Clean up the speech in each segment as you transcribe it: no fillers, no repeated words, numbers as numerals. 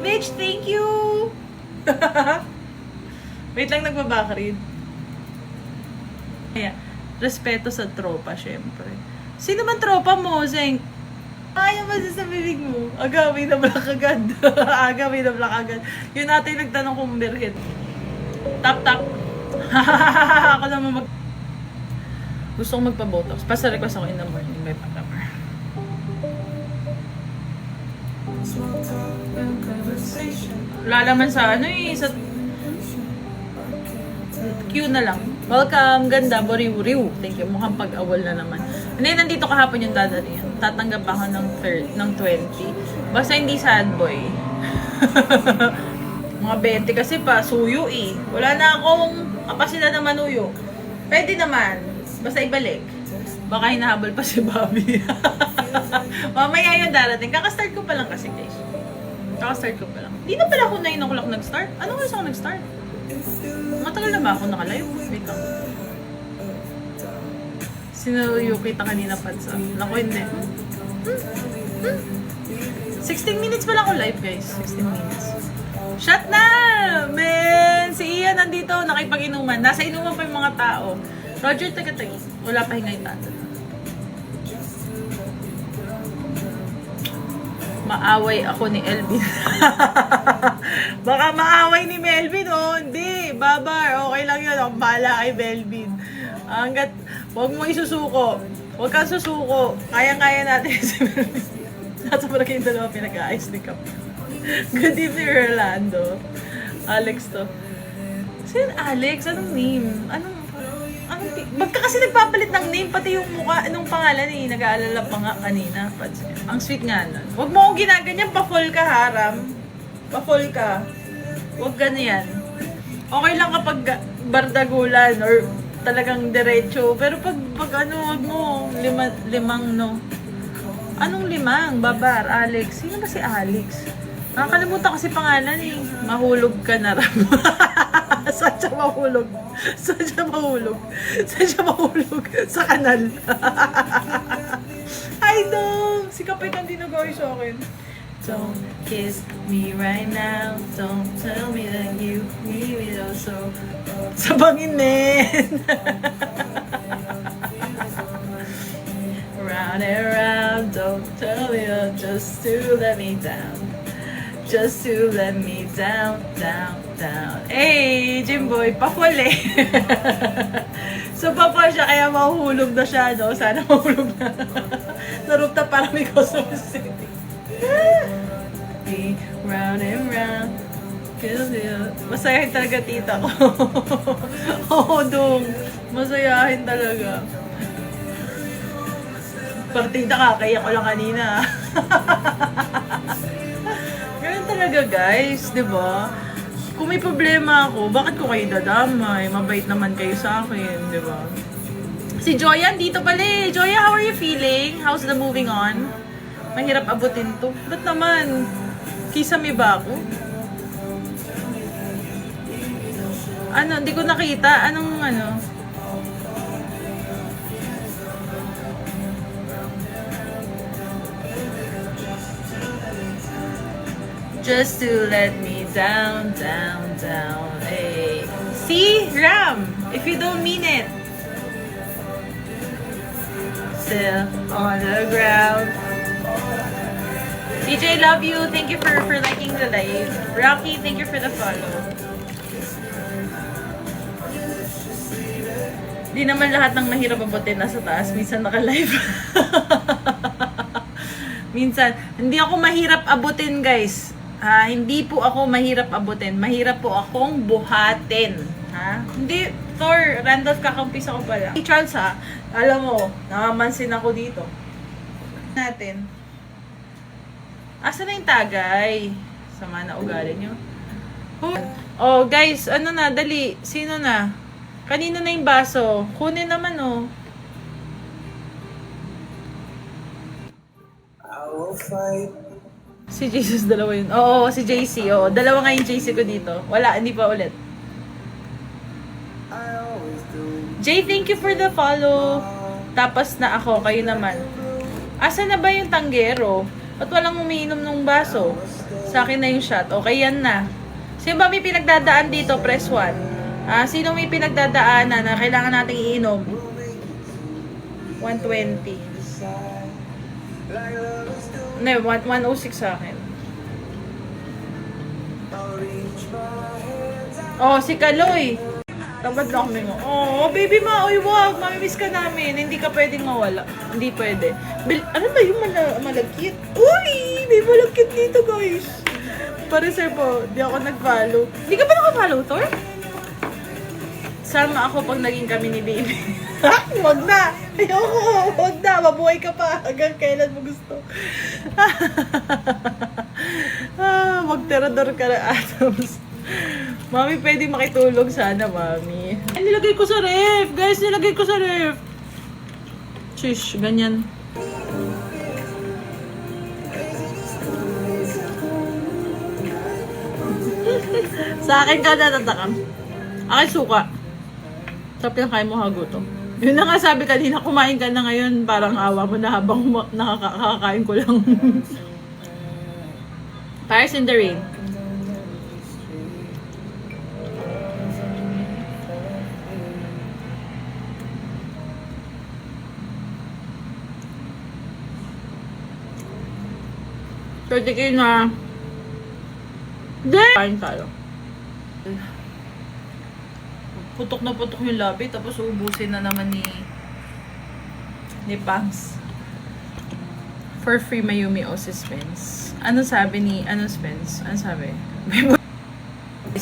Mitch, thank you! Wait lang, nagbabakarin. Kaya, respeto sa tropa, syempre. Sino man tropa mo, Zeng? Ayaw ba sa bibig mo? Agawin na black agad. Agawin na black agad. Yun natin nagtanong kung virgin. Tap, tap. Ako naman gusto kong magpa-botox. Basta request ako in the morning by Patamar. Wala naman sa ano eh. Sa Q na lang. Welcome, ganda, boriw-riw. Thank you. Mukhang pag-awal na naman. Hindi, nandito kahapon yung dadali. Tatanggap ako ng 20. Basta hindi sad boy. Mga 20 kasi pa, suyo eh. Wala na akong kapasidad ng manuyo. Pwede naman. Basta ibalik. Baka hinahabol pa si Bobby. Mamaya yung darating. Kaka-start ko pa lang kasi guys. Kaka-start ko pa lang. Di na pala ako 9 o'clock nag-start. Ano oras ako nag-start? Matagal na ba ako naka-live? Wait lang. Sinuyo kita kanina pansa. Naku, hindi. 16 minutes pala ako live, guys. 16 minutes. Shut na! Man! Si Ian nandito, nakipag-inuman. Nasa inuman pa yung mga tao. Roger, taga-tagi. Wala pa hingay tato. Maaway ako ni Elvin. Baka maaway ni Melvin, oh. Hindi, babar. Okay lang yun. Ang bahala kay Melvin. Hanggat, huwag mo isusuko. Huwag kang susuko. Kaya-kaya natin si Melvin. Nasa parang kayong dalawa pinag-aayos ni Kap. Good evening, Orlando. Alex to. Sino Alex? Anong name? Bagka kasi nagpapalit ng name, pati yung mukha, anong pangalan eh, nag-aalala pa nga kanina. Ang sweet nga nun. Huwag mo akong ginaganyan, pa-fall ka, haram. Pa-fall ka. Huwag ganyan. Okay lang kapag bardagulan or talagang diretso. Pero pag ano, huwag mo, limang no. Anong limang? Babar, Alex. Sino ba si Alex? Nakakalimutan kasi pangalan eh. Mahulog ka na ram. Saan siya mahulog? Saan siya mahulog? Saan siya mahulog? Sa kanal. Ay, no! Si Kapit ang dinagawin sa akin. Don't kiss me right now. Don't tell me that you need me also. Sabangin din! Round and round. Don't tell me that just to let me down. Just to let me down, down, down. Hey, Jimboy, pa-fall eh. So, pa-fall siya, kaya mahuhulog na siya, no? Sana mahulog na. Sa rooftop parang may Quezon City. Round and round. Masayahin talaga tita ko. Oo, dong. Masayahin talaga. Partida ka, kaya ko lang kanina. Talaga guys, di ba? Kung may problema ako, bakit ko kayo dadamay? Mabait naman kayo sa akin, di ba? Si Joya, dito pala eh. Joya, how are you feeling? How's the moving on? Mahirap abutin to. Ba't naman? Kisame ba ako? Ano, hindi ko nakita. Anong ano? Just to let me down, down, down. Hey. See? Ram! If you don't mean it. Still on the ground. DJ, love you. Thank you for liking the live. Rocky, thank you for the follow. Di naman lahat ng mahirap abutin nasa taas. Minsan naka-live. Minsan. Hindi ako mahirap abutin, guys. Hindi po ako mahirap abutin. Mahirap po akong buhatin. Ha? Hindi, Thor, Randolph, kakampis ako pala. Hey, Charles, ha? Alam mo, nakamansin ako dito. Natin. Asa na yung tagay? Sama na ugali nyo. Oh, guys, ano na, dali. Sino na? Kanino na yung baso? Kunin naman, oh. I will fight. Si Jesus, dalawa yun. Oo, si JC. Oo, dalawa nga yung JC ko dito. Wala, hindi pa ulit. Jay, thank you for the follow. Tapos na ako, kayo naman. Asa na ba yung tanggero? Ba't walang umiinom ng baso? Sa akin na yung shot. Okay, yan na. Sino ba may pinagdadaan dito? Press 1. Sino may pinagdadaanan na kailangan nating iinom? 120. No, 106 sa akin. Oh, si Kaloy. Tamad na kami. Oh, baby ma, oy, wag. Mamimiss ka namin. Hindi ka pwedeng mawala. Hindi pwede. Ano ba yung malagkit? Uy, may malagkit dito, guys. Pa-reserve po. Di ako nag-follow. Hindi ka ba naka-follow, Thor? Sama ako pag naging kami ni baby. Wag na. Ayoko. Wag na. Mabuhay ka pa hanggang kailan mo gusto. Magterador ka na, Atoms. Mami, pwede makitulog sana, Mami. Ay, nilagay ko sa ref! Guys, nilagay ko sa ref! Shish, ganyan. Sa akin ka natatakam. Akin suka. Sa pinakain mo hagutom. Yun na nga sabi kanina, kumain ka na ngayon, parang awa mo na habang nakakakain ko lang. Fires in the Rain. Pwede kayo na. Kain tayo. Putok na putok yung labi, tapos uubusin na naman ni Pangs. For free Mayumi o suspense. Ano sabi ni, Spence? Ano sabi?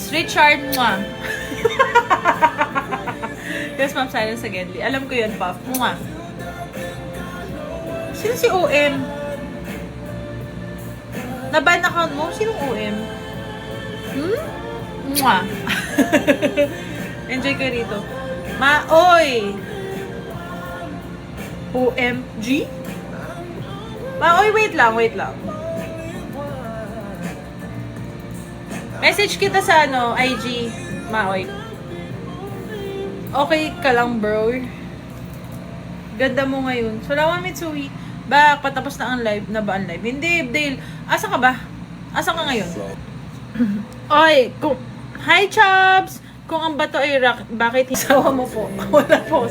Richard Mwah. Yes, Ma'am Silence again. Alam ko yun, Puff. Mwah. Sino si OM? Na-ban account mo? Sinong OM? Mwah. Enjoy ka rito. Maoy! OMG? Maoy, wait lang. Message kita sa IG. Maoy. Okay ka lang, bro. Ganda mo ngayon. Salamat, Mitsui. Back, patapos na ang live. Na ba ang live? Hindi, Dale. Asa ka ba? Asa ka ngayon? Oy, hi, Chubs! Kung ang bato ay rock, bakit hisawa mo po? Wala po.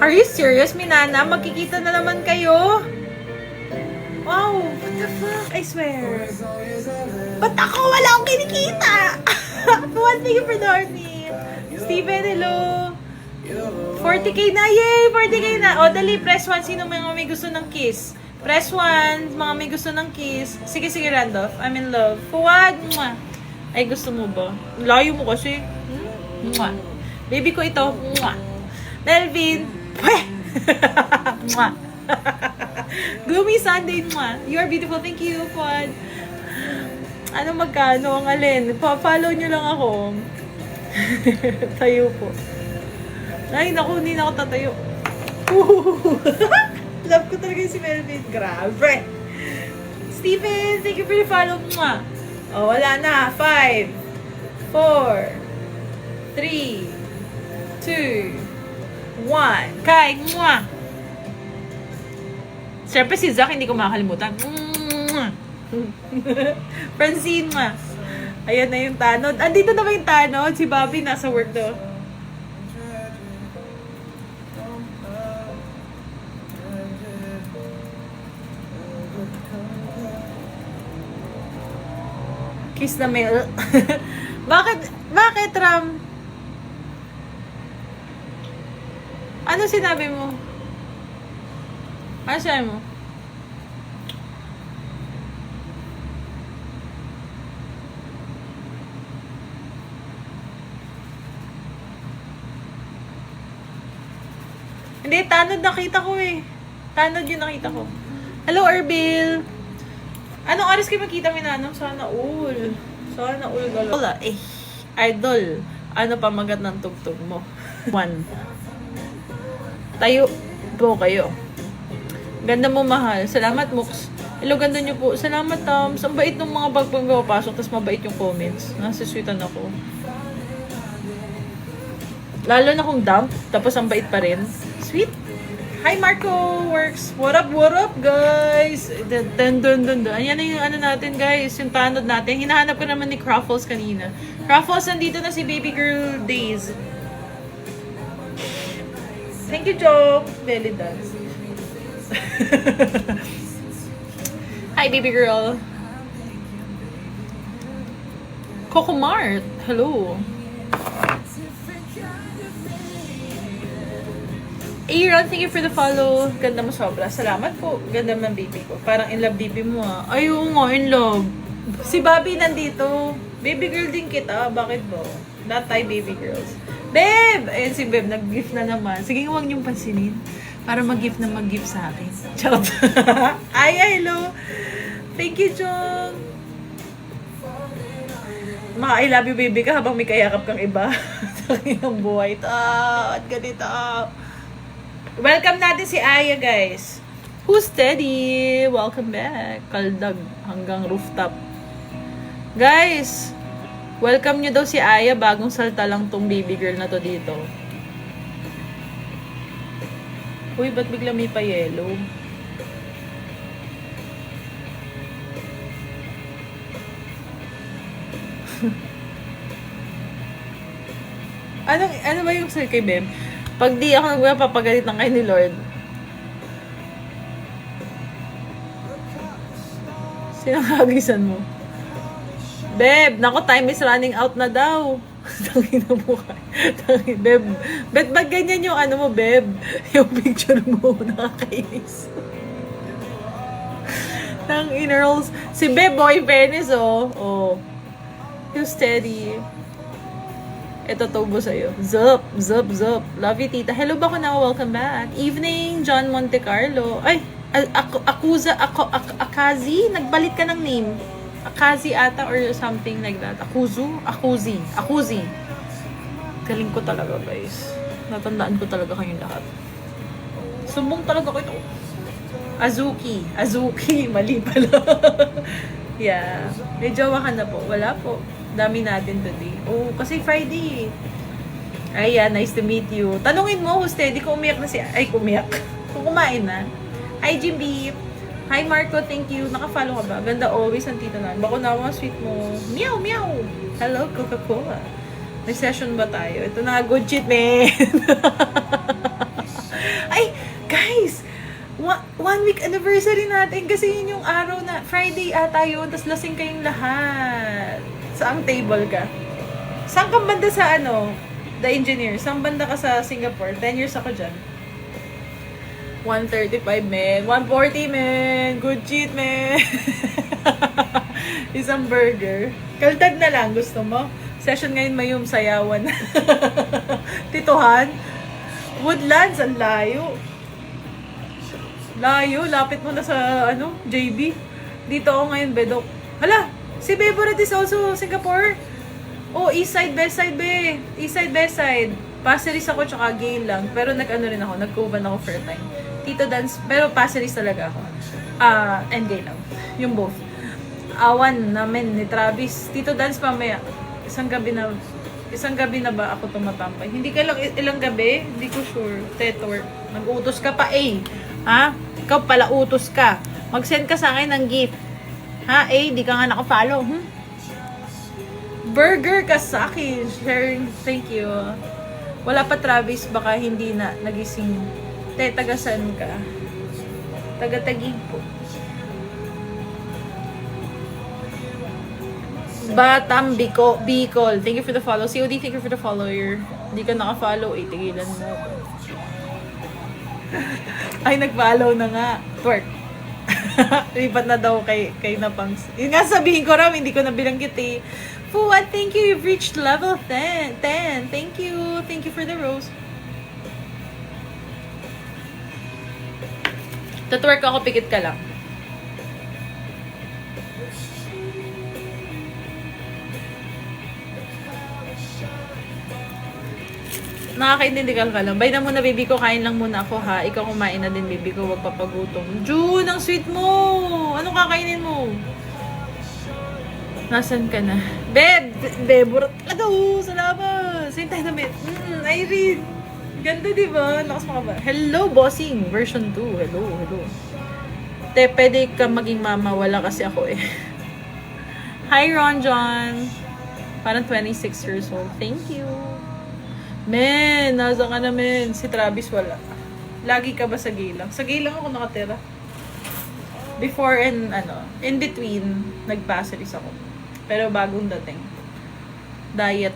Are you serious, Minana? Magkikita na naman kayo? Wow, what the fuck? I swear. Ba't ako wala akong kinikita? Thank you for the army. Steven, hello. 40k na, yay! 40k na. O, dali, press 1. Sino may gusto ng kiss? Press 1. Mga may gusto ng kiss. Sige, Randolph. I'm in love. Fuad. Mwah. Ay, gusto mo ba? Layo mo kasi. Mwah. Baby ko ito. Mwah. Melvin. Pweh! Mwah. Gloomy Sunday. Mwah. You are beautiful. Thank you, Fuad. Ano magkano ang alin? Pa-follow nyo lang ako. Tayo po. Ay, naku, hindi na ako tatayo. Love ko talaga si Melvin. Grabe. Steven, thank you for the follow. Mwah. Oh, wala na. 5, 4, 3, 2, 1. Kai, mwah. Siyempre si Zach, hindi ko makakalimutan. Francine, mwah. Ayan na yung tanod. Andito na ba yung tanod? Si Bobby nasa work do. Kiss na mail. Bakit, Ram? Ano sinabi mo? Ano sinabi mo? Hindi, tanod nakita ko eh. Tanod yung nakita ko. Hello, Erbil. Anong oras kayo magkita, Minanong? Sana all. Sana all gala. Wala eh. Idol. Ano pa magat ng tugtog mo? 1. Tayo po kayo. Ganda mo, mahal. Salamat, Mux. Hello, ganda nyo po. Salamat, Tams. Ang bait ng mga bagpang papasok, tapos mabait yung comments. Nasisweetan ako. Lalo na kung dump, tapos ang bait pa rin. Sweet. Hi, Marco Works. What up, guys? Dun. Ayan na yung ano natin, guys. Yung tanod natin. Hinahanap ko naman ni Craffles kanina. Craffles, nandito na si Baby Girl Days. Thank you, Joe. Belly dance. Hi, Baby Girl. Coco Mart. Hello. Aaron, thank you for the follow. Ganda mo sobra. Salamat po. Ganda ng baby ko. Parang in love baby mo ah. Ay, oo nga, in love. Si Bobby nandito. Baby girl din kita. Bakit ba? Not tayo baby girls. Beb! Ayun si Beb, nag-gift na naman. Sige, huwag niyong pansinin. Para mag-gift na mag-gift sa akin. Charot. Ay, hello. Thank you, John. Mga I love you, baby ka habang may kayakap kang iba. Sa kanyang buhay. At ganito. Welcome natin si Aya, guys. Who's steady? Welcome back. Kaldag hanggang rooftop. Guys, welcome nyo daw si Aya. Bagong salta lang tong baby girl na to dito. Uy, ba't bigla may pa-yellow? ano ba yung sir kay Beb? Pag di ako nagpapagalit ng kay ni Lord. Sinakagisan mo. Beb, nako, time is running out na daw. Tangin na mukha. Beb, ba't ganyan yung ano mo, Beb? Yung picture mo, nakakainis. Nang inner-rolls. Si Beb, boy, fairness, oh. Oh. You steady. Ito tubo sa'yo. Zup. Love you, tita. Hello ba ko na? Welcome back. Evening, John Monte Carlo. Ay, Akazi? Nagbalik ka ng name. Akazi ata or something like that. Akuzi. Galing ko talaga, guys. Natandaan ko talaga kayong lahat. Sumbong talaga ko ito. Azuki. Mali pala. Yeah. May jowa ka na po. Wala po. Dami natin today. Oh, kasi Friday. Ayan, nice to meet you. Tanungin mo, who's steady? Kung umiyak na siya. Ay, kumiyak. Kung kumain na. Hi, Jimby. Hi, Marco. Thank you. Naka-follow ka ba? Ganda always ang tita na. Bako na mga sweet mo. Meow. Hello, Coca-Cola. May session ba tayo? Ito na, good shit, man. Ay, guys. 1 week anniversary natin. Kasi yun yung araw na Friday ata yun. Tapos lasing kayong lahat. Saang table ka? Saan kang banda sa The Engineer? Saan banda ka sa Singapore? 10 years ako dyan. 135, men. 140, men. Good cheat, men. Isang burger. Kaltad na lang. Gusto mo? Session ngayon may sayawan. Tituhan. Woodlands. Ang layo. Lapit mo na sa, JB. Dito ako ngayon, Bedok. Hala! Si Beboret is also Singapore. Oh, East Side, West Side, be. East Side, West Side. Passeris ako, tsaka gay lang. Pero rin ako. Nag-covan ako for a time. Tito Dance, pero passeris talaga ako. And gay lang. Yung both. Awan namin ni Travis. Tito Dance mamaya. Isang gabi na ba ako tumatampay? Hindi ka lang ilang gabi? Hindi ko sure. Tetwork. Nag-utos ka pa, ha? Ikaw pala utos ka. Mag-send ka sa akin ng gift. Ha? Di ka nga naka-follow. Burger ka sa akin. Sharing. Thank you. Wala pa, Travis. Baka hindi na nagising. Tagasan ka. Taga-Tagig po. Batam Bicol. Thank you for the follow. COD, thank you for the follower. Hindi ka naka-follow. Tigilan mo. Ay, nag-follow na nga. Twerk. Lipat na daw kay Napangs. Yun nga sabihin ko ram, hindi ko na bilanggit Fuad, thank you. You've reached level 10. Thank you. Thank you for the rose. Tatwork ako, pikit ka lang. Nakakaintindihan ka lang. Bay na muna, baby ko. Kain lang muna ako, ha? Ikaw kumain na din, baby ko. Huwag papagutom. June, ang sweet mo! Anong kakainin mo? Nasaan ka na? Beb! Burat talaga, sa labas! Hintay na, Beb. Irene! Ganda, di ba? Lakas mo ka ba? Hello, bossing. Version 2. Hello, hello. Te, pwede ka maging mama. Wala kasi ako eh. Hi, Ron John. Parang 26 years old. Thank you. Men, nasa ka na, men. Si Travis wala. Lagi ka ba sa Gilang? Sa Gilang ako nakatira. Before and in between, nag-passeries ako. Pero bagong dating. Diet.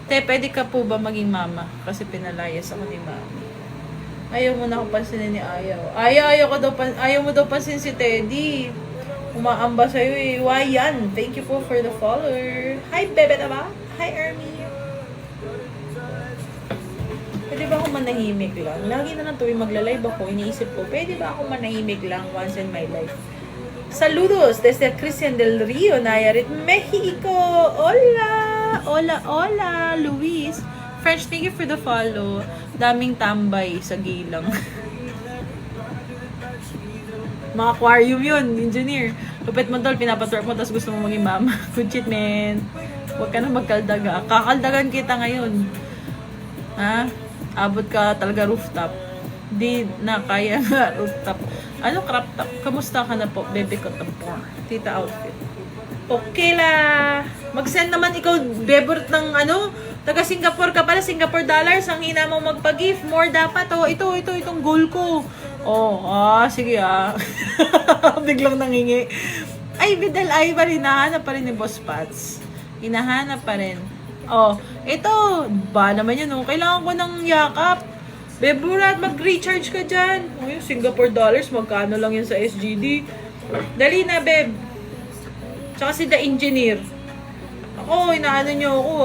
Te, pwede ka po ba maging mama? Kasi pinalayas ako ni mami. Ayaw mo na ako pansinin ni Ayaw. Ayaw mo daw pansin si Teddy. Umaamba sa'yo eh. Why yan? Thank you po for the follower. Hi, Bebe Taba. Hi, Ermi. Pwede ba ako manahimik lang? Lagi na lang tuwing magla-live ako, iniisip ko, pwede ba ako manahimik lang once in my life? Saludos desde Christian del Rio, Nayarit, Mexico. Hola, Luis. French, thank you for the follow. Daming tambay sa Gilang. Mga aquarium yun, engineer. Lupit mo tol, pinapatwork mo, tapos gusto mo maging mama. Good shit, man. Huwag ka na magkaldaga. Kakaldagan kita ngayon. Ha? Abot ka talaga rooftop. Di na kaya nga rooftop. Ano crop top? Kamusta ka na po, baby ko tampo? Tita outfit. Okay la. Mag-send naman ikaw, Bebert, ng taga Singapore ka pala, Singapore dollars, ang hina mo magpa-gift. More dapat, itong goal ko. Sige Biglang nangingi. Ay, Vidal Ivar, hinahanap pa rin ni Boss Pats. Hinahanap pa rin. Ito, ba naman yun, kailangan ko ng yakap. Beburat, mag-recharge ka dyan. Yung Singapore dollars, magkano lang yun sa SGD. Dali na, Beb. Tsaka si The Engineer. Ako, inaano nyo ako,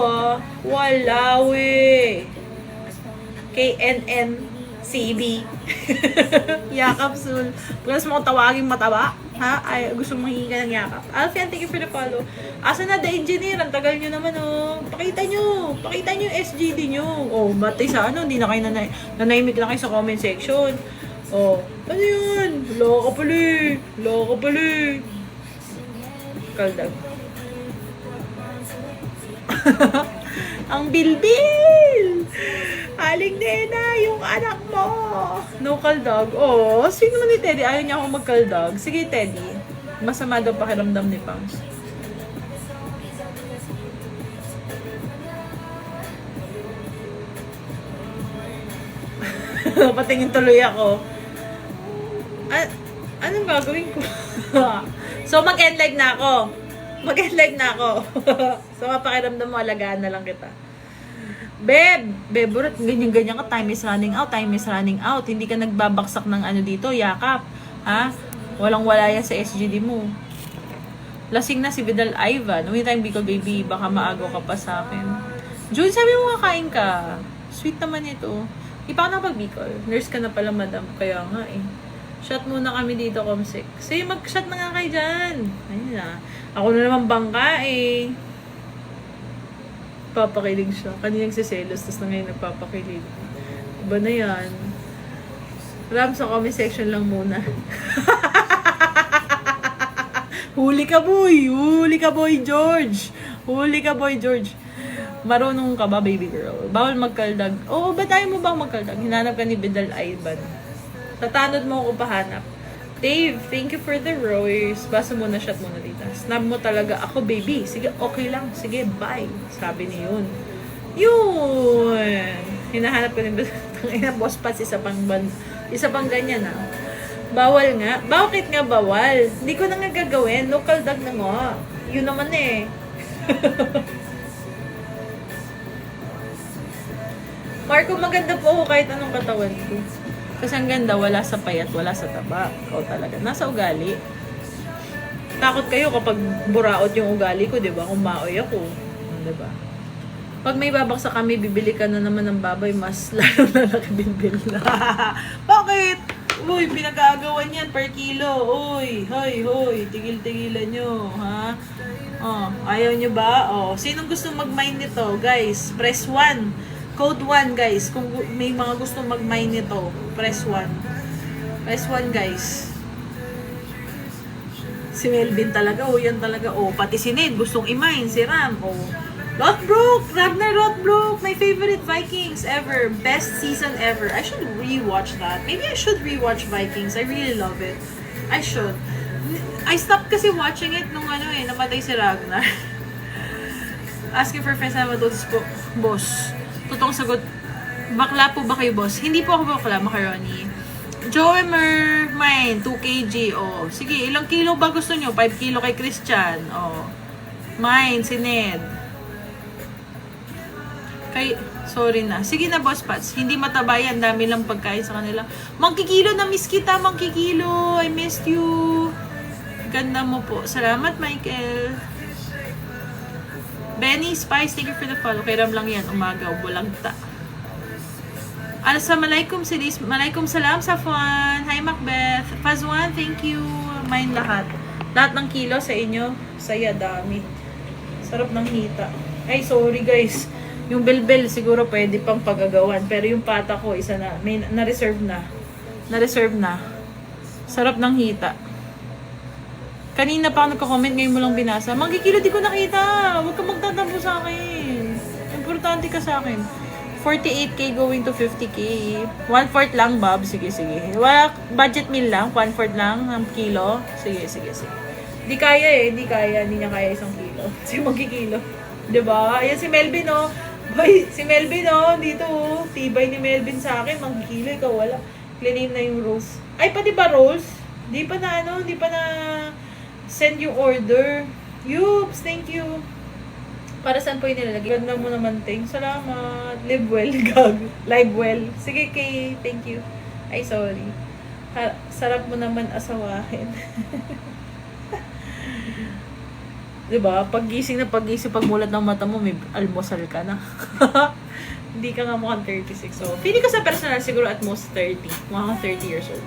Walawi. KNNCB. Yakap, Sul. Plus mo tawagin mataba. Ha? Ay, gusto mong hihingi ka ng yakap. Alfian, thank you for the follow. Asa na The Engineer? Ang tagal nyo naman, Pakita nyo yung SGD nyo. Batay sa hindi na kayo nanahimik lang kayo sa comment section. Ano yun? Loko pala. Kaldag. Ang bilbil! Aling Nena, yung anak mo! No kaldag. Sino naman ni Teddy? Ayaw niya akong magkaldag. Sige, Teddy. Masama daw pakiramdam ni Pangs. Patingin tuloy ako. Anong gagawin ko? So, mag-end live na ako. So, pakiramdam mo, alagaan na lang kita. Beb, ganyan-ganyan ka, time is running out. Hindi ka nagbabaksak ng dito, yakap. Ha? Walang-wala yan sa SGD mo. Lasing na si Vidal Ivan. Uwi tayong Bicol, baby. Baka maago ka pa sa akin. June, sabi mo kakain ka. Sweet naman ito. Di pa ako napag-Bicol. Nurse ka na pala, madam. Kaya nga eh. Shot muna kami dito, Comsec. Sige, mag-shot na nga kayo dyan. Ayun na. Ako na naman bangka eh. Papakilig siya. Kaniyang si Celos, tapos na ngayon nagpapakilig. Iba na yan. Ram, sa comment section lang muna. Huli ka, boy, George. Marunong ka ba, baby girl? Bawal magkaldag. Ba't ayaw mo bang magkaldag? Hinanap ka ni Vidal Ivan. Tatanod mo ako pahanap. Dave, thank you for the rose. Basa muna, shot muna dito. Snap mo talaga ako, baby. Sige, okay lang. Sige, bye. Sabi ni yun. Hinahanap ko din. Boss Pats, isa pang ganyan Bawal nga. Bakit nga bawal? Hindi ko na nga gagawin. Local dog na nga. Yun naman eh. Marco, maganda po ako kahit anong katawan ko. Kasi ang ganda, wala sa payat, wala sa taba. Talaga. Nasa ugali. Takot kayo kapag buraot yung ugali ko, di ba? Kung maoy ako. Di ba? Pag may babaksa kami, bibili ka na naman ng baboy, mas lalo na nakibilbil na. Bakit? Uy, pinag-aagawan yan per kilo. Uy, hoy, tigil-tigilan nyo, ha? Ayaw nyo ba? Sinong gusto mag-mine nito? Guys, press 1. Code 1, guys. Kung may mga gusto mag-mine nito, press 1. Press 1, guys. Si Melvin talaga, yan talaga. Pati si Ned, gustong i-mine. Si Ram, Lothbrok! Ragnar Lothbrok! My favorite Vikings ever. Best season ever. I should rewatch that. Maybe I should rewatch Vikings. I really love it. I should. I stopped kasi watching it nung namatay si Ragnar. Asking for friends na madosis po. Boss. Totoong sagot. Bakla po ba kayo, boss? Hindi po ako bakla, macaroni. Joemer, mine, 2 kg. Oh, sige, ilang kilo ba gusto nyo? 5 kilo kay Christian. Oh. Mine, si Ned. Sorry na. Sige na, Boss Pats. Hindi mataba yan. Dami lang pagkain sa kanila. Mangkikilo, na-miss kita, Mangkikilo. I missed you. Ganda mo po. Salamat, Michael. Benny Spice, thank you for the follow. Kay Ram lang yan. Umaga, bulagta. Assalamualaikum, Silis. Malaikum salam, Safwan. Hi, Macbeth. Fazwan, thank you. Mine lahat. Lahat ng kilo sa inyo. Saya, dami. Sarap ng hita. Ay, sorry guys. Yung belbel siguro pwede pang pagagawan. Pero yung pata ko, isa na. May na-reserve na. Na-reserve na. Sarap ng hita. Kanina pa ako nagka-comment, ngayon mo lang binasa. Magkikilo, di ko nakita. Huwag ka magtatampo sa akin. Importante ka sa akin. 48k going to 50k. 1/4 lang, Bob. Sige, sige. Wala, budget meal lang. 1/4 lang ng kilo. Sige, sige, sige. Di kaya Di kaya. Hindi niya kaya 1 kilo. Sige, magkikilo. Diba? Ayan si Melvin, oh. Boy, si Melvin, oh. Dito, oh. Tibay ni Melvin sa akin. Magkikilo. Ikaw wala. Cleanin na yung rolls. Ay, pati ba rolls? Di pa na, Di pa na send yung order. Yups, thank you. Para saan po yung nilalagay? Ganda mo naman, ting. Salamat. Live well, gag. Live well. Sige, Kay. Thank you. Ay, sorry. Sarap mo naman asawahin. Diba? Paggising, pagmulat ng mata mo, may almusal ka na. Hindi ka nga mukhang 36. So, feeling ko sa personal, siguro at most 30. Mukhang 30 years old.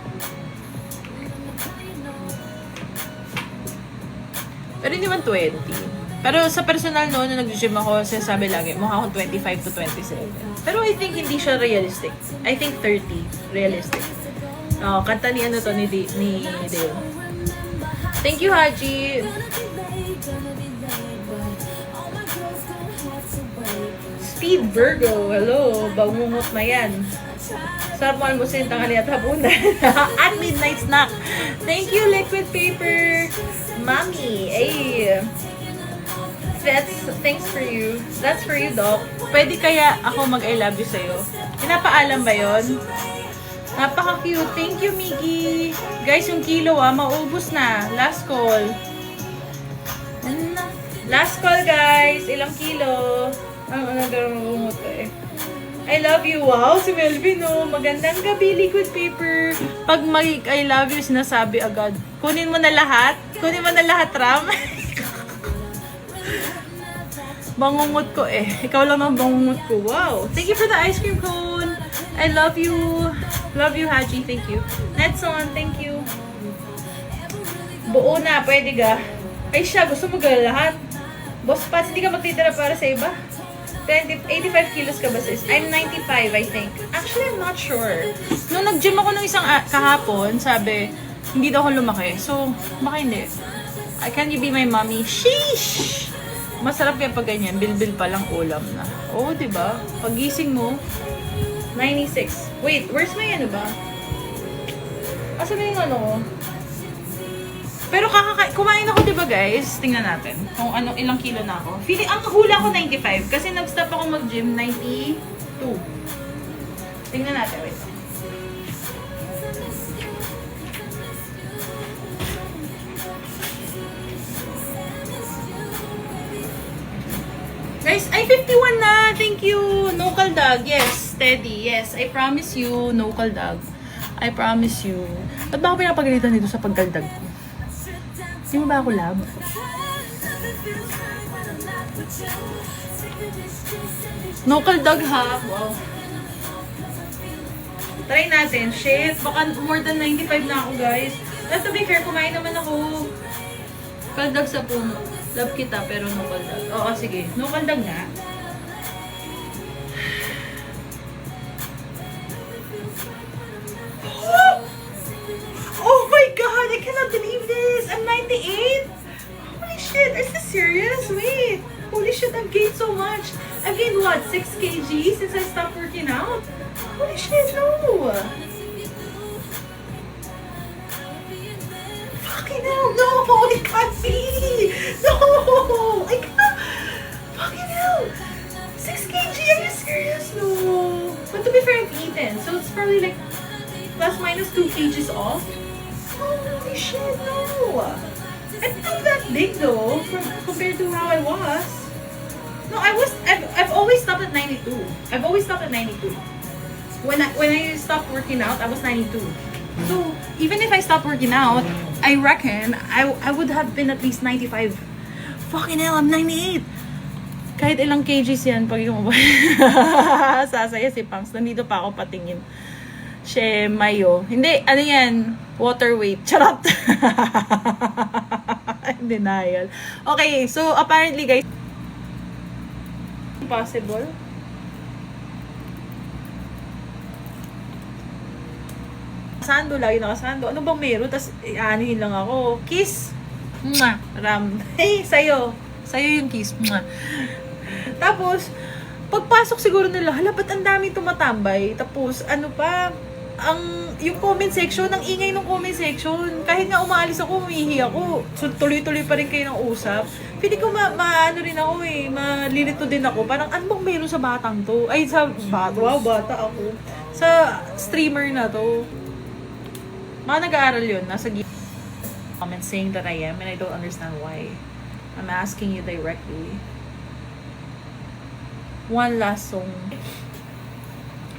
Pero hindi man 20. Pero sa personal nung nag-gym ako, sinasabi lagi, mukha akong 25 to 27. Pero I think hindi siya realistic. I think 30, realistic. Kanta ni Dale. Thank you, Haji. Speed Virgo, hello. Bangungot na yan. Sarap mo almusin tanghali at hapunan. At midnight snack. Thank you, Liquid Paper. Mami, ay. Thanks for you. That's for you, Doc. Pwede kaya ako mag-I love you sa'yo? Pinapaalam ba yon? Napaka-cute. Thank you, Miggy. Guys, yung kilo maubos na. Last call. Last call, guys. Ilang kilo? Nagkaroon I love you. Wow, si Melvin, oh. Magandang gabi, Liquid Paper. Pag I love you, sinasabi agad. Kunin mo na lahat. Kunin mo na lahat, Ram. Bangungot ko eh. Ikaw lang ang bangungot ko. Wow. Thank you for the ice cream cone. I love you. Love you, Haji. Thank you. Netson, thank you. Buo na. Pwede ga. Ay siya, gusto mo gala lahat. Boss Pats, hindi ka magtitira para sa iba? 85 kilos ka ba, sis? I'm 95, I think. Actually, I'm not sure. Nung nag-gym ako nung isang kahapon, sabi, hindi daw ako lumaki. So, baka hindi. Can you be my mommy? Sheesh! Masarap yan pag ganyan. Bilbil pa lang ulam na. Oo, diba? Pagising mo, 96. Wait, where's my ano ba? Asa na yung ano ko? Pero kumain ako, diba guys? Tingnan natin kung ilang kilo na ako. Feeling, ang hula ko 95 kasi nag-stop ako mag-gym 92. Tingnan natin, wait. Guys, ay 51 na! Thank you! No kaldag. Yes, steady. Yes, I promise you, no kaldag. I promise you. Ba't ba ako pinapagalitan dito sa pagkaldag ko? Di mo ba ako love? No kaldag ha? Wow. Try natin. Shit, baka more than 95 na ako guys. But to be fair, kumain naman ako. Kaldag sa puno. Love kita pero no kaldag. Oo, sige. No kaldag nga. Oh my god! I cannot believe this! I'm 98! Holy shit! Is this serious? Wait! Holy shit! I've gained so much! gained what? 6 kg since I stopped working out? Holy shit, no! Fucking hell, no! I can't see! No! I can't! Fucking hell! 6 kg? Are you serious? No! But to be fair, I've eaten, so it's probably like plus minus 2 kgs off. Holy shit, no! It's not that big though, compared to how I was. No, I've always stopped at 92. I've always stopped at 92. When I stopped working out, I was 92. So, even if I stopped working out, I reckon I would have been at least 95. Fucking hell, I'm 98. Kahit ilang kgs yan, pag yung sasaya si Pams, nandito pa ako patingin. She, mayo. Hindi, ano yan? Water weight. Charot! Denial. Okay, so apparently guys, impossible. Sando, lagi nakasando. Ano bang meron? Tapos, aanihin lang ako. Kiss! Mwah! Ram. Hey, sa'yo. Sa'yo yung kiss. Mwah! Tapos, pagpasok siguro nila, hala, ba't ang daming tumatambay? Tapos, ano pa, yung comment section, ang ingay ng comment section. Kahit nga umaalis ako, umihi ako. So, tuloy-tuloy pa rin kayo ng usap. Pili ko ano rin ako eh, malilito din ako. Parang, ano bang meron sa batang to? Ay, sa bata. Wow, bata ako. Sa streamer na to. Mga nag-aaral yun, nasa comment saying that I am and I don't understand why. I'm asking you directly. One last song.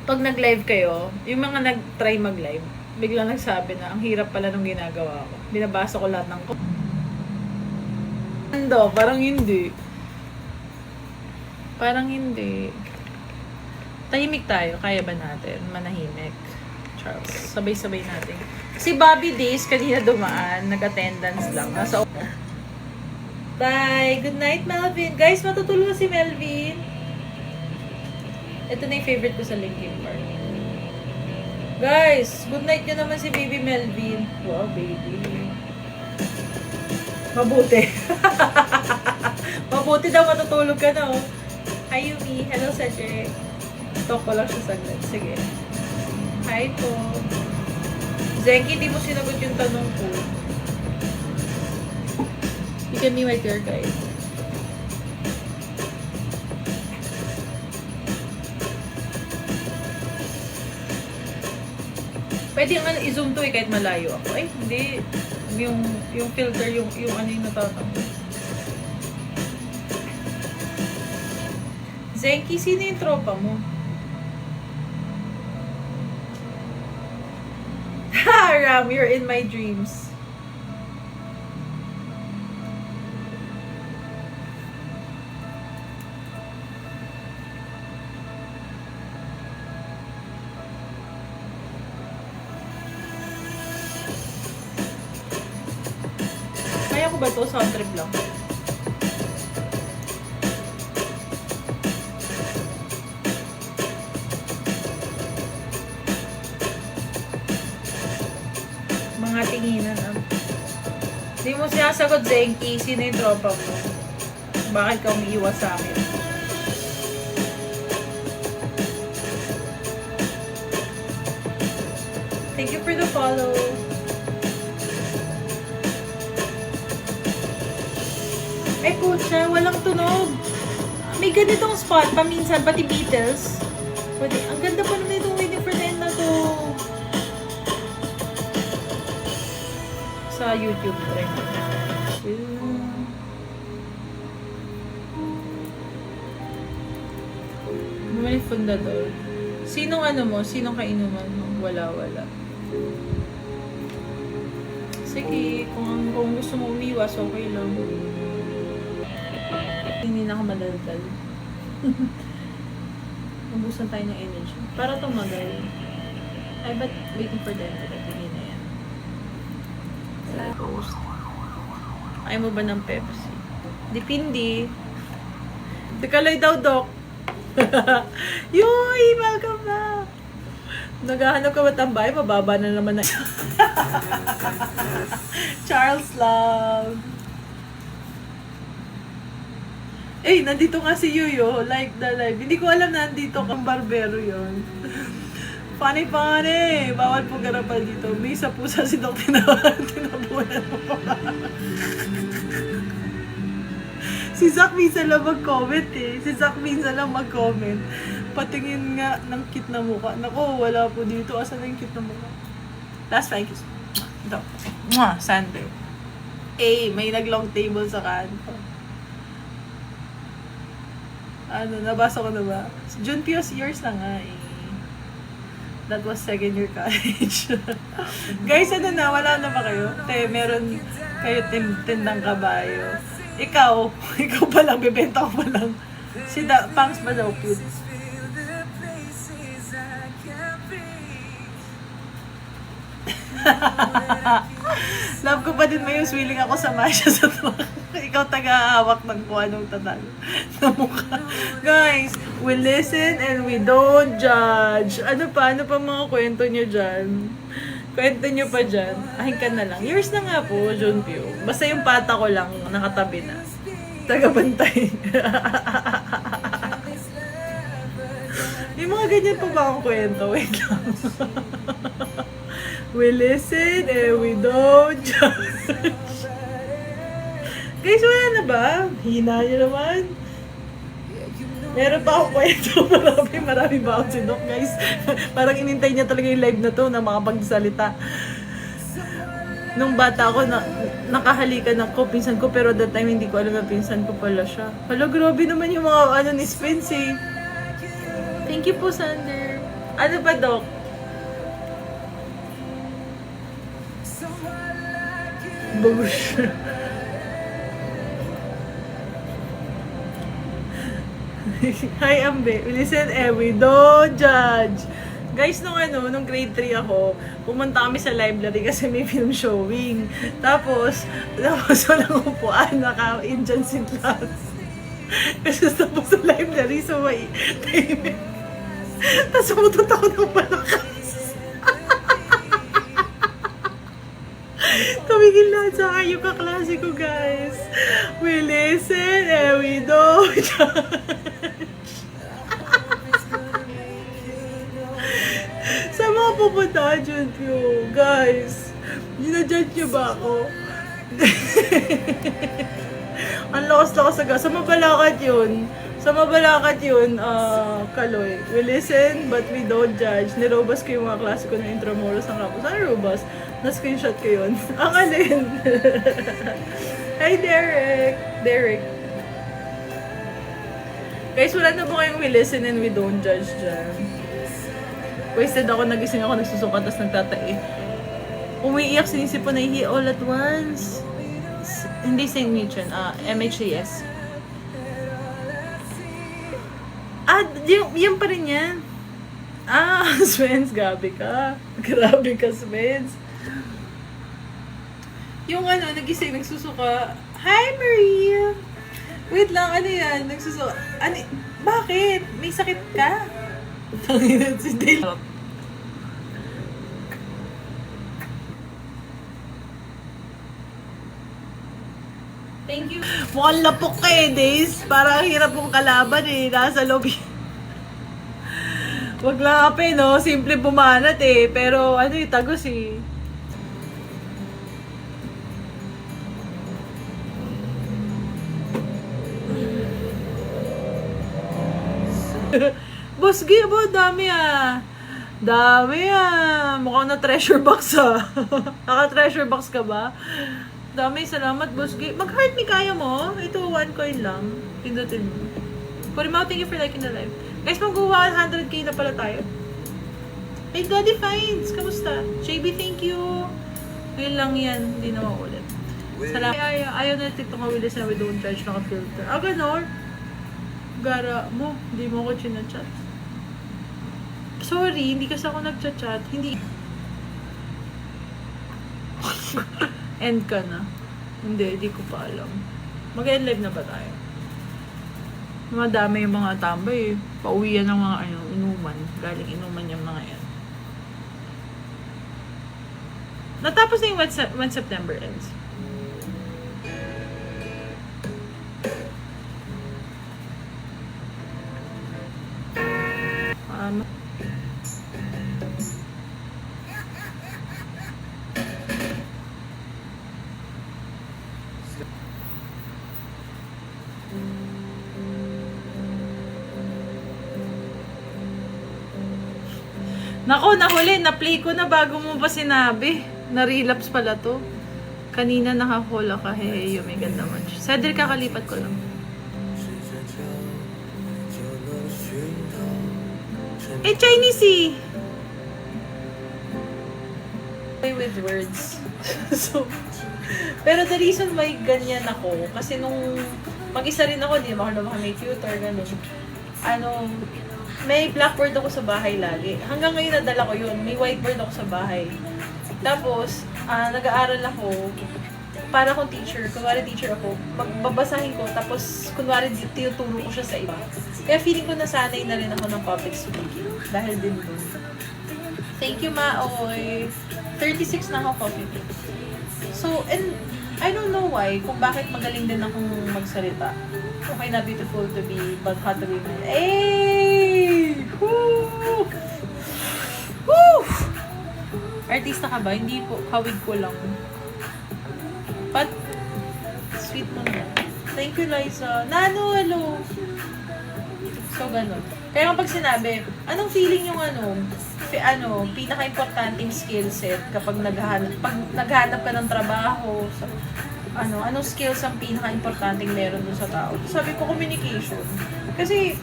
Pag nag-live kayo, yung mga nag-try mag-live, biglang nagsabi na, ang hirap pala nung ginagawa ko. Binabasa ko lahat ng parang hindi. Parang hindi. Tahimik tayo, kaya ba natin? Manahimik. Charles, sabay-sabay natin. Si Bobby Days, kanina dumaan, nag-attendance lang. Nasa bye! Good night, Melvin! Guys, matutulog na si Melvin. Ito na yung favorite ko sa Linkin Park. Guys, good night nyo naman si baby Melvin. Wow, baby. Mabuti. Mabuti daw matutulog ka na, oh. Hi, Yumi. Hello, Cedric. Talk ko lang siya saglit. Sige. Hi po. Zenki, di mo sinagot yung tanong ko. You can be my tour guide. Pwede nga i-zoom to eh, kahit malayo ako. Ay, hindi. Yung filter, yung ano yung natatanong. Zenki, sino yung tropa mo? Ha, Ram, you're in my dreams. Kaya ko ba ito? Sound trip lang. Mga tinginan. Hindi mo sinasagot, Zenki. Sino yung tropa mo? Bakit ka umiiwas sa akin? Thank you for the follow. Ay, putya, walang tunog. May ganitong spot paminsan, pati Beatles. Pwede, ang ganda pa naman itong Waiting for the End na to. Sa YouTube, try mo. May fundador. Sinong ano mo? Sinong kainuman mo? Wala. Sige, kung gusto mo umiwas, okay lang. Hindi na ako madaldal. Ubusan tayo ng energy. Para tumagal. Ay, but waiting for them. Tingin na yan. Ayaw mo ba ng Pepsi? Dipindi. Dekaloy daw, Doc. Yoy! Welcome back! Naghahanap ka ba tambay? Mababa na naman na. Charles Love. Nandito nga si Yuyo, like the live. Hindi ko alam na nandito kang barbero yon. Funny. Bawal po garapal dito. May isa pusa si Dok tinabunan mo pa. Si Zach minsan lang mag-comment Si Zach minsan lang mag-comment. Patingin nga ng cute na mukha. Naku, wala po dito. Asan na yung cute na mukha? Last 5 kiss. Ito. Sander. May nag-long table sa kanto. Nabasa ko na ba? Junpyo's yours na nga That was second year college. Guys, wala na ba kayo? Meron kayo tindang kabayo. Ikaw pa lang, bibenta ko pa lang. Si Pangs ba daw cute? Love ko pa din may willing ako sa Masha sa truck. Ikaw taga-hawak ng kung anong tatal na mukha. Guys, we listen and we don't judge. Ano pa mga kwento nyo dyan? Kwento nyo pa dyan. Ahin ka na lang. Yours na nga po, Junpyo. Basta yung pata ko lang nakatabi na. Taga-bantay. May mga ganyan pa ba akong kwento? Wait lang. We listen and we don't judge. Guys, wala na ba? Hina nyo naman. Meron pa akong kwento. Marami ba akong sinok, guys? Parang inintay niya talaga yung live na to na makapagsalita. Nung bata ako, nakahalikan ako, pinsan ko, pero that time hindi ko alam na pinsan ko pala siya. Hala, grabe naman yung mga ni Spence Thank you po, Sander. Ano ba, Doc? Babush. Hi, Ambe. We listen and we don't judge. Guys, nung grade 3 ako, pumunta kami sa library kasi may film showing. Tapos walang upuan, naka-Indian class. Kasi tapos sa library, so may timing. Tapos umutot ako ng malakas. Tumigil lahat sa akin yung kaklase ko, guys. We listen and we don't judge. Sa mga pupunta, Junpyo, guys, ginajudge niyo ba ako? Ang lakas-lakas agad. Sa Mabalacat yun, Kaloy. We listen, but we don't judge. Nirobas ko yung mga klase ko ng Intramuros ng Campus. Ano robas? Na-screenshot ko yun. Ang alin. Hi, Derek. Guys, wala na po kayong we listen and we don't judge dyan. Wasted ako, nagising ako, nagsusukat, tapos nagtatai. Umiiyak, sinisip po na ihi all at once. Hindi St. Mitchin, MHAS. Yan pa rin yan. Spence, grabe ka, Spence. Yung nagising, nagsusuka. Hi, Maria! Wait lang, ano yan? Nagsusuka. Bakit? May sakit ka? Tanginan si Dale. Thank you. Mukhang lapok ka Days. Parang hirap mong kalaban nasa lobby. Wag lang kape, no? Simple bumanat pero tagos Boss Gibo, dami mukhang na treasure box naka-treasure box ka ba? Dami, salamat Boss Gibo. Mag-heart me kaya mo? Ito, 1 coin lang. Pindutin mo. Purimaw, thank you for liking the live. Guys, mag-1 100k na pala tayo. Hey, Goddy Finds, kamusta? JB, thank you. Ngayon lang yan, hindi na maulit. Salamat. Ayaw na TikTok na Willis na we don't judge naka-filter. Ganon. Gara mo, hindi mo ako chinachat. Sorry, hindi kasi ako nagchat-chat. Hindi. End ka na. Hindi ko pa alam. Mag-end live na ba tayo? Madami yung mga tambay Pauwian ng mga inuman. Galing inuman yung mga yan. Natapos na yung when September ends. Nako, nahuli. Na-play ko na bago mo pa sinabi. Na-relapse pala to. Kanina nakahula ka. Hey, may ganda man siya. Cedric, kakalipat ko lang. Chinese eh. Play with words. So, pero the reason why ganyan ako, kasi nung mag-isa rin ako, di naman ako may tutor, gano'n. May blackboard ako sa bahay lagi. Hanggang ngayon nadala ko yun. May whiteboard ako sa bahay. Tapos, nag-aaral ako para akong teacher. Kunwari teacher ako, magbabasahin ko. Tapos, kunwari tinuturo ko siya sa iba. Kaya feeling ko nasanay na rin ako ng public speaking. Dahil din doon. Thank you, Maoy. 36 na ako coffee. So, and I don't know why, kung bakit magaling din akong magsalita. Okay na, beautiful to be, but hot to be mine. Hey! Woo! Woo! Artista ka ba? Hindi po. Hawig ko lang. But, sweet mo na. Thank you, Liza. Nano, hello. So, ganun. Kaya kapag sinabi, anong feeling yung pinaka-importanting skill set kapag naghahanap ka ng trabaho, anong skills ang pinaka-importanting meron dun sa tao? Sabi ko, communication. Kasi,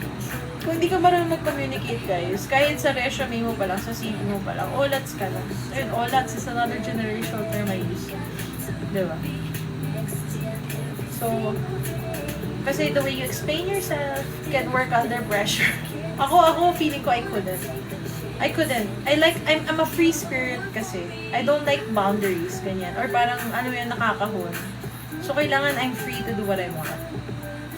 kung hindi ka marunong mag-communicate, guys, kahit sa resume mo pa lang, sa CV mo pa lang, olats ka lang. Ayun, olats is another generational term I use. Diba? So, kasi the way you explain yourself can work under pressure. Ako, feeling ko I couldn't. I'm a free spirit kasi. I don't like boundaries, ganyan. Or parang, nakakahon. So, kailangan I'm free to do what I want.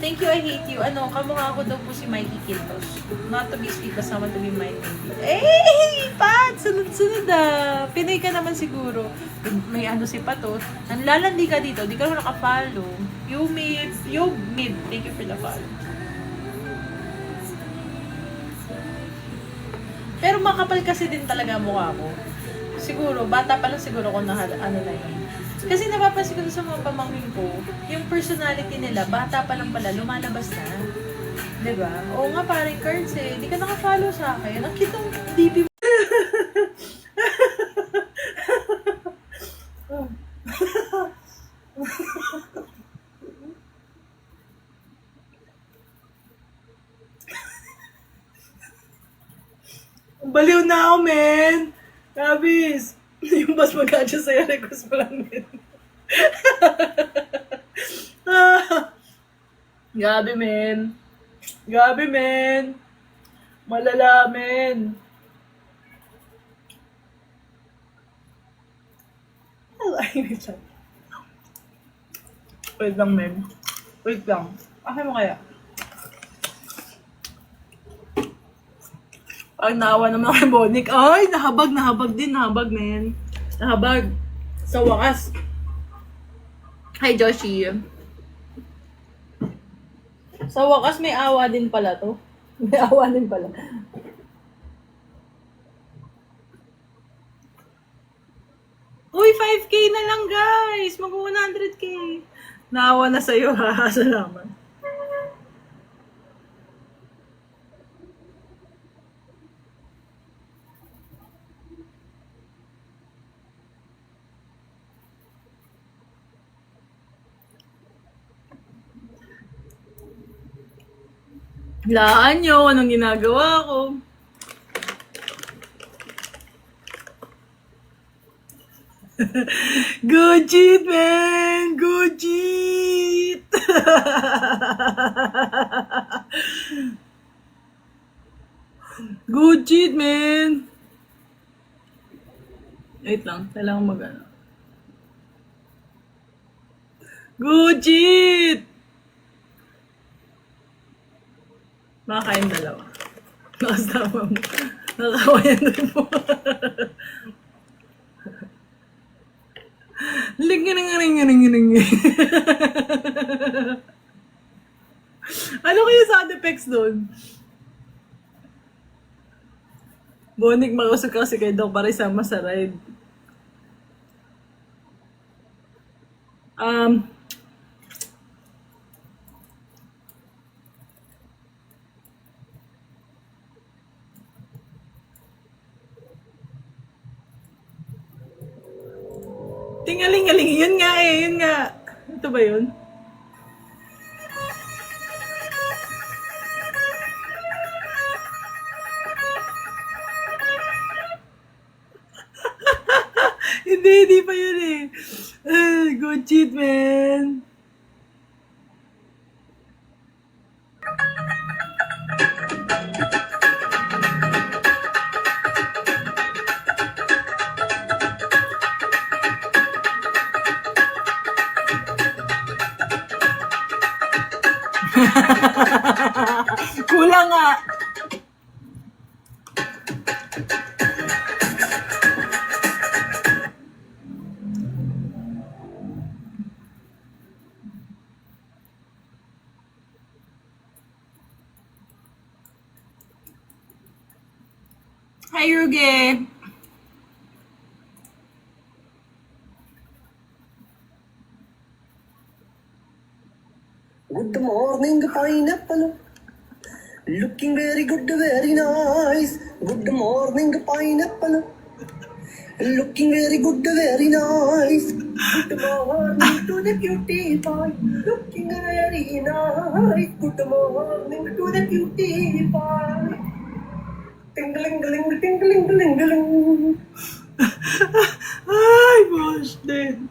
Thank you, I hate you. Kamukha ko daw po si Mikey Quintos. Not to be sweet, but someone to be mine. Hey! Pat! Sunod-sunod ah. Pinoy ka naman siguro. May si Pato. Nanlalandi ka dito. Di ka naman nakafollow. You mid. Thank you for the follow. Pero makapal kasi din talaga mukha ko. Siguro, bata pa lang siguro ko na yun. Kasi napapansin ko sa mga pamangkin ko, yung personality nila, bata pa lang pala, lumalabas na. Diba? Oo nga, parang cards eh. Hindi ka naka-follow sa akin. Ang cute ng DP mo. Baliw na ako, men! Kabis! Yung bas mag-adjust sa'yo, request mo lang din. Gabi, men. Malala, men. Wait lang, men. Wait lang. Akin mo kaya? Pag naawa naman kay Bonik, ay, nahabag, men. Nahabag. Sa wakas. Hi, Joshi. Sa wakas, may awa din pala to. May awa din pala. Uy, 5K na lang, guys. Mag-100K. Naawa na sa'yo, ha. Salamat. Laan nyo, anong ginagawa ko? Good cheat, man! Good cheat! Good cheat, man! Wait lang, kailangan mag-ano. Good cheat! Makakain dalawa. Nakasama mo. Nakakawayan rin mo. Ling. Ano kaya sound effects doon? Bonik, makausap ka kasi kay Doc para isama sa ride. Um, Tingaling-aling, yun nga eh, yun nga. Ito ba yun? Hindi pa yun eh. Good cheat, man. Kulang nga. Hi, Ruge. Good morning, pineapple. Looking very good, very nice. Good morning, pineapple. Looking very good, very nice. Good morning to the cutie pie. Looking very nice. Good morning to the cutie pie. Tingling, tingling, tingling, tingling. Ay, gosh, din.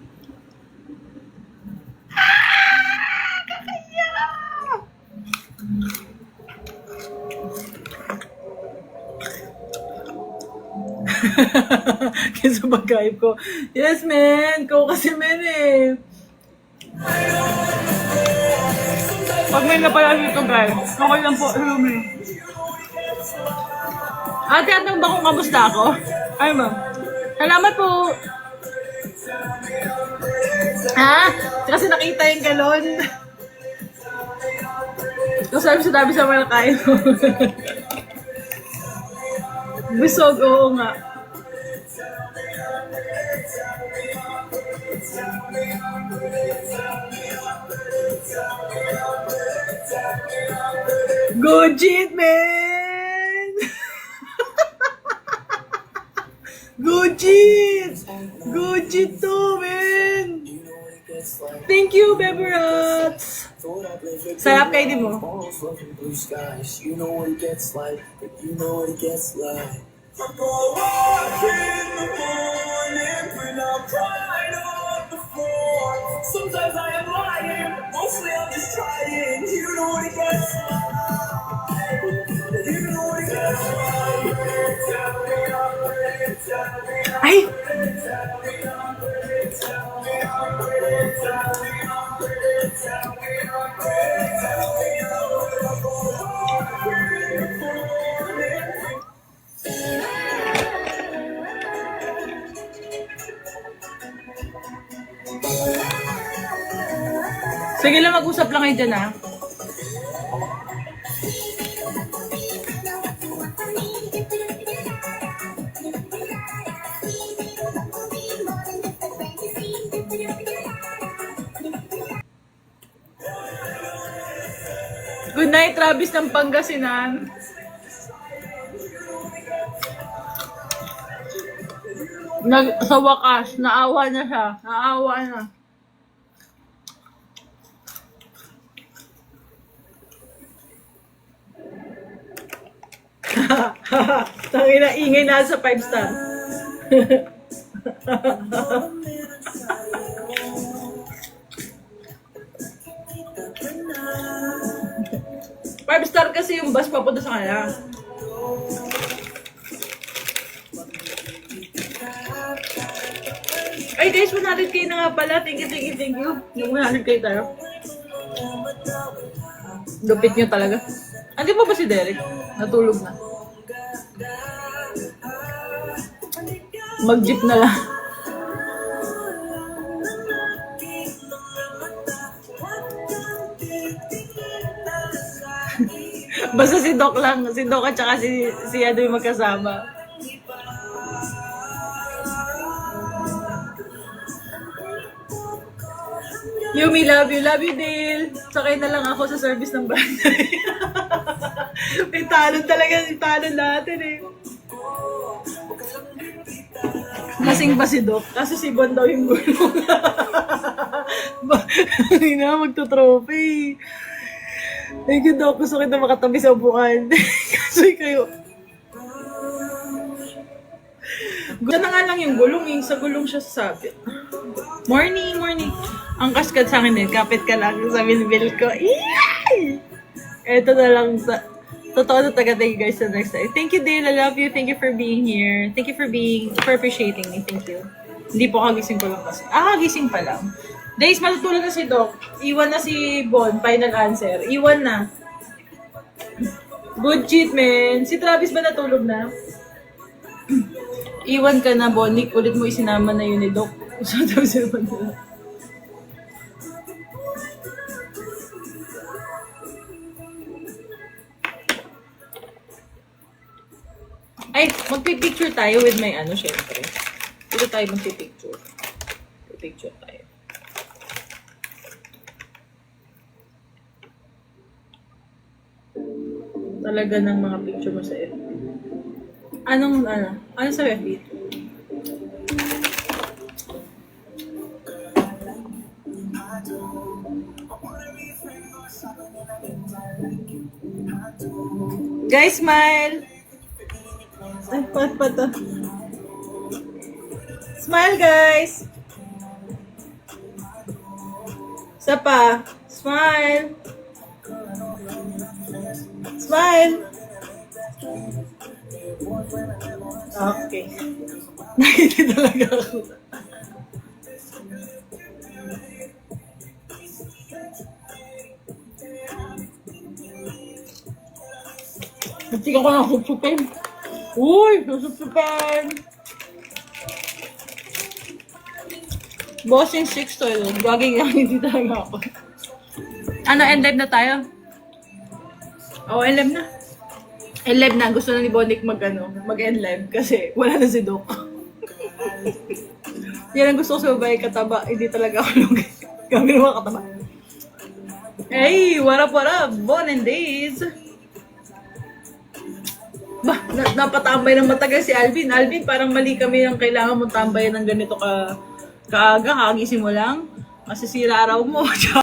Kesa pag-hype ko. Yes, man. Ko kasi, man, eh. Pag may napalagi ito, guys. Okay lang po. Hello, Ate, atang ba kung kamusta ako? Ay, ma'am. Salamat po. Ha? Kasi nakita yung galon. Kasi sabi sa mga kain mo. Busog, oo nga. Good shit, man! Good shit! Good shit too, man! Thank you, baby rats! Sarap kayo, di mo? You know what it gets like, but you know what it gets like. I go walk in the morning when I'm crying on the floor. Sometimes I am lying, mostly I'm just trying. You know what it gets like. You know what it gets like. Tell me I'm ready, tell me I'm Ay! ready, tell me I'm ready, tell me I'm ready, tell me I'm ready, tell me I'm ready, tell me I'm ready. I go walk in the morning. Sige lang, mag-usap lang kayo dyan, ha? Good night, Travis ng Pangasinan. Sa wakas, naawa na siya. Naawa na. Tangina, ingay na sa 5 star. Five star kasi yung bus papunta sa kanya. Ay guys, 100k na nga pala. Thank you. Yung 100k tayo. Lupit nyo talaga. Andi pa ba si Derek? Natulog na. Mag-jeep na lang. Basta si Doc lang. Si Doc at saka si Ado yung magkasama. Yumi, love you. Love you, Dale. Sakay na lang ako sa service ng barangay. May talon talaga. May talon natin eh. Kasing ba si Doc? Kasi si Bon daw yung gulong. Hindi na, magto-trophy. Thank you, Doc. Gusto kita makatabi sa buwan. Kasi kayo. Gusto na nga lang yung gulong eh. Sa gulong siya sasabit. Morning, morning. Ang kaskad sa akin din. Kapit ka lang sa bilbil ko. Iyay! Ito na lang sa... Totoo na taga. Thank you guys sa next time. Thank you, Dale. I love you. Thank you for being here. Thank you for appreciating me. Thank you. Hindi po kagising ko lang kasi. Kagising pa lang. Days, matutulog na si Doc. Iwan na si Bon. Final answer. Iwan na. Good cheat, man. Si Travis ba natulog na? Iwan ka na, Bonnie. Ulit mo isinama na yun ni Doc. So, tapos naman na. Ay, magpipicture tayo with my ano, syempre. Dito tayo magpipicture. Picture tayo. Talaga ng mga picture mo sa FB. Ano sa FB? Guys, smile! Ay, pat. Smile, guys! Isa pa. Smile! Smile! Okay. Nakiti talaga ako. Nagtiga ko ng supsupen. Uy! Susupsupen! Bossing 6 to yun. Gaging lang, hindi talaga ako. Ano, end live na tayo? Oo, end live na. End live na. Gusto na ni Bonik mag-end live kasi wala na si Doc. Yan ang gusto ko sa babae kataba. Hindi talaga ako lugay. Kami naman kataba. Hey, what up? Bon and Days. Bah, napatambay ng matagal si Alvin. Alvin, parang mali kami ng kailangan mong tambayan ng ganito kaaga. Kagising mo lang. Masisira araw mo.